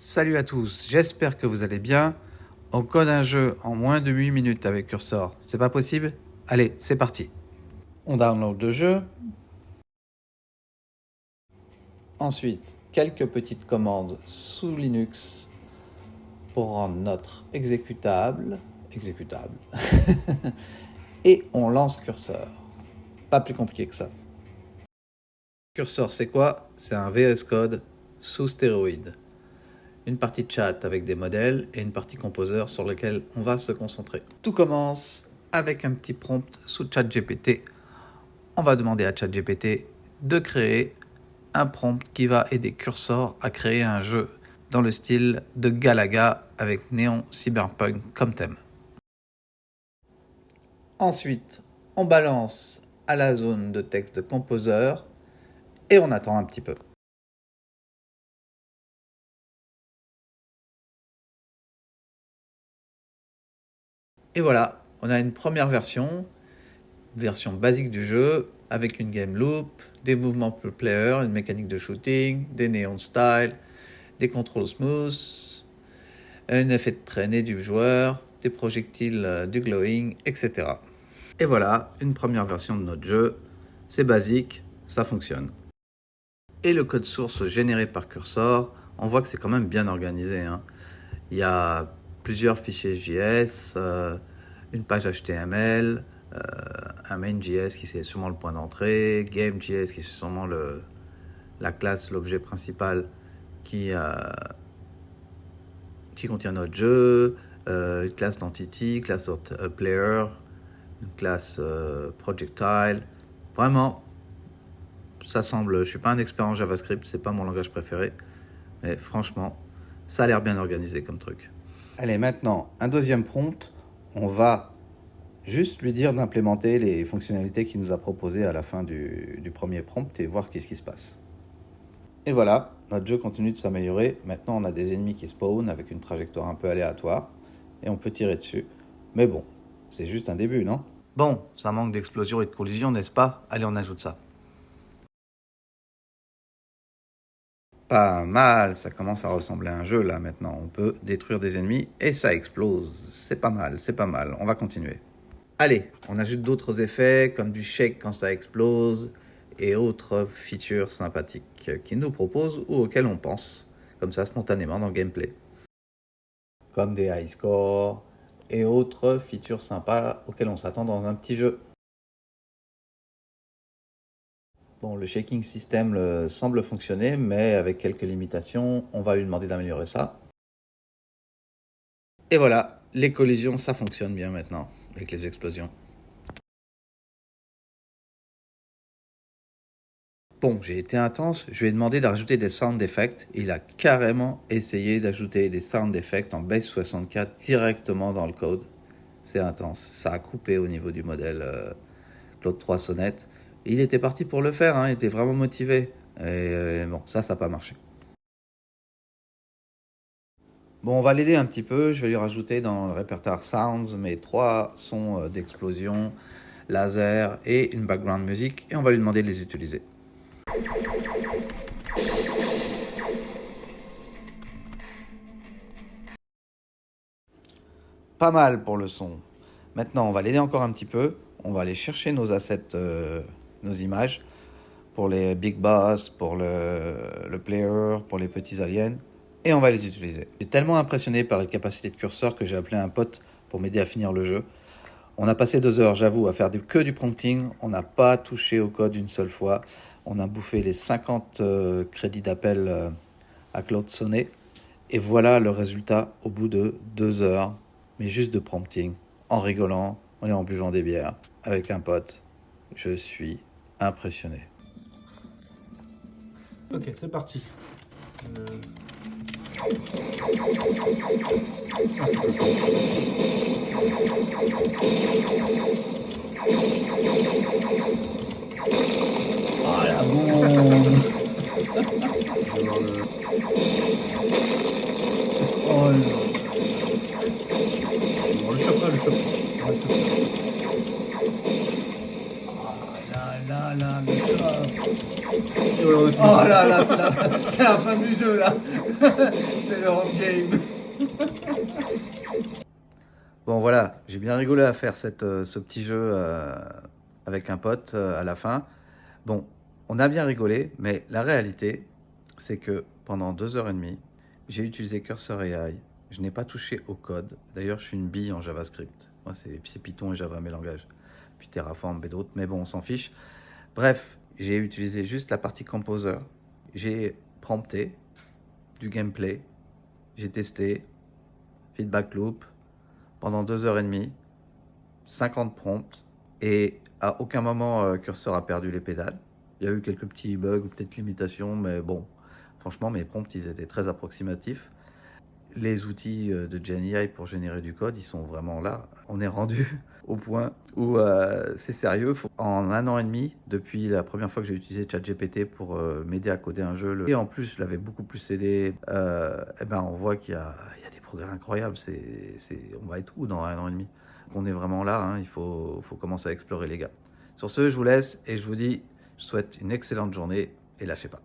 Salut à tous, j'espère que vous allez bien. On code un jeu en moins de 8 minutes avec Cursor, c'est pas possible? Allez, c'est parti. On download le jeu. Ensuite, quelques petites commandes sous Linux pour rendre notre exécutable. Et on lance Cursor. Pas plus compliqué que ça. Cursor, c'est quoi? C'est un VS Code sous stéroïde. Une partie chat avec des modèles et une partie composer sur lequel on va se concentrer. Tout commence avec un petit prompt sous ChatGPT. On va demander à ChatGPT de créer un prompt qui va aider Cursor à créer un jeu dans le style de Galaga avec néon cyberpunk comme thème. Ensuite, on balance à la zone de texte de composer et on attend un petit peu. Et voilà, on a une première version basique du jeu, avec une game loop, des mouvements per player, une mécanique de shooting, des néons style, des contrôles smooth, un effet de traînée du joueur, des projectiles du glowing, etc. Et voilà, une première version de notre jeu. C'est basique, ça fonctionne. Et le code source généré par Cursor, on voit que c'est quand même bien organisé, hein. Il y a plusieurs fichiers JS, une page HTML, un main.js qui c'est sûrement le point d'entrée, game.js qui c'est sûrement la classe, l'objet principal qui contient notre jeu, une classe d'entity, classe player, une classe projectile. Vraiment, ça semble, je suis pas un expert en JavaScript, c'est pas mon langage préféré, mais franchement, ça a l'air bien organisé comme truc. Allez, maintenant, un deuxième prompt, on va juste lui dire d'implémenter les fonctionnalités qu'il nous a proposées à la fin du premier prompt et voir qu'est-ce qui se passe. Et voilà, notre jeu continue de s'améliorer. Maintenant, on a des ennemis qui spawnent avec une trajectoire un peu aléatoire et on peut tirer dessus. Mais bon, c'est juste un début, non? Bon, ça manque d'explosion et de collision, n'est-ce pas? Allez, on ajoute ça. Pas mal, ça commence à ressembler à un jeu là maintenant. On peut détruire des ennemis et ça explose. C'est pas mal, on va continuer. Allez, on ajoute d'autres effets comme du shake quand ça explose et autres features sympathiques qu'ils nous proposent ou auxquelles on pense, comme ça spontanément dans le gameplay. Comme des high scores et autres features sympas auxquelles on s'attend dans un petit jeu. Bon, le shaking system semble fonctionner, mais avec quelques limitations, on va lui demander d'améliorer ça. Et voilà, les collisions, ça fonctionne bien maintenant, avec les explosions. Bon, j'ai été intense, je lui ai demandé d'ajouter des sound effects. Il a carrément essayé d'ajouter des sound effects en base 64 directement dans le code. C'est intense, ça a coupé au niveau du modèle Claude 3 Sonnet. Il était parti pour le faire, hein, il était vraiment motivé. Et bon, ça n'a pas marché. Bon, on va l'aider un petit peu. Je vais lui rajouter dans le répertoire Sounds mes 3 sons d'explosion, laser et une background music. Et on va lui demander de les utiliser. Pas mal pour le son. Maintenant, on va l'aider encore un petit peu. On va aller chercher nos assets, nos images, pour les big boss, pour le player, pour les petits aliens, et on va les utiliser. J'ai tellement impressionné par les capacités de Cursor que j'ai appelé un pote pour m'aider à finir le jeu. On a passé 2 heures, j'avoue, à faire que du prompting. On n'a pas touché au code une seule fois. On a bouffé les 50 crédits d'appel à Claude Sonnet. Et voilà le résultat au bout de 2 heures, mais juste de prompting, en rigolant et en buvant des bières avec un pote. Je suis impressionné. Ok, c'est parti. Ah la bombe. Oh là. On le chope pas, le chope. On va le choper. Ah là là là, le chope. Oh là là, c'est la fin. c'est la fin du jeu là. C'est le endgame. Bon voilà, j'ai bien rigolé à faire ce petit jeu avec un pote à la fin. Bon, on a bien rigolé, mais la réalité, c'est que pendant 2h30, j'ai utilisé Cursor AI. Je n'ai pas touché au code. D'ailleurs, je suis une bille en JavaScript. Moi, c'est Python et Java, mes langages. Puis Terraform et d'autres, mais bon, on s'en fiche. Bref, j'ai utilisé juste la partie Composer. J'ai prompté du gameplay. J'ai testé feedback loop pendant 2h30, 50 prompts, et à aucun moment Cursor a perdu les pédales. Il y a eu quelques petits bugs ou peut-être limitations, mais bon, franchement, mes prompts, ils étaient très approximatifs. Les outils de GenAI pour générer du code, ils sont vraiment là. On est rendu au point où c'est sérieux. En 1 an et demi, depuis la première fois que j'ai utilisé ChatGPT pour m'aider à coder un jeu, et en plus, je l'avais beaucoup plus aidé, eh ben, on voit qu'il y a des progrès incroyables. On va être où dans 1 an et demi? On est vraiment là, hein. Il faut commencer à explorer, les gars. Sur ce, je vous laisse et je vous dis, je souhaite une excellente journée et lâchez pas.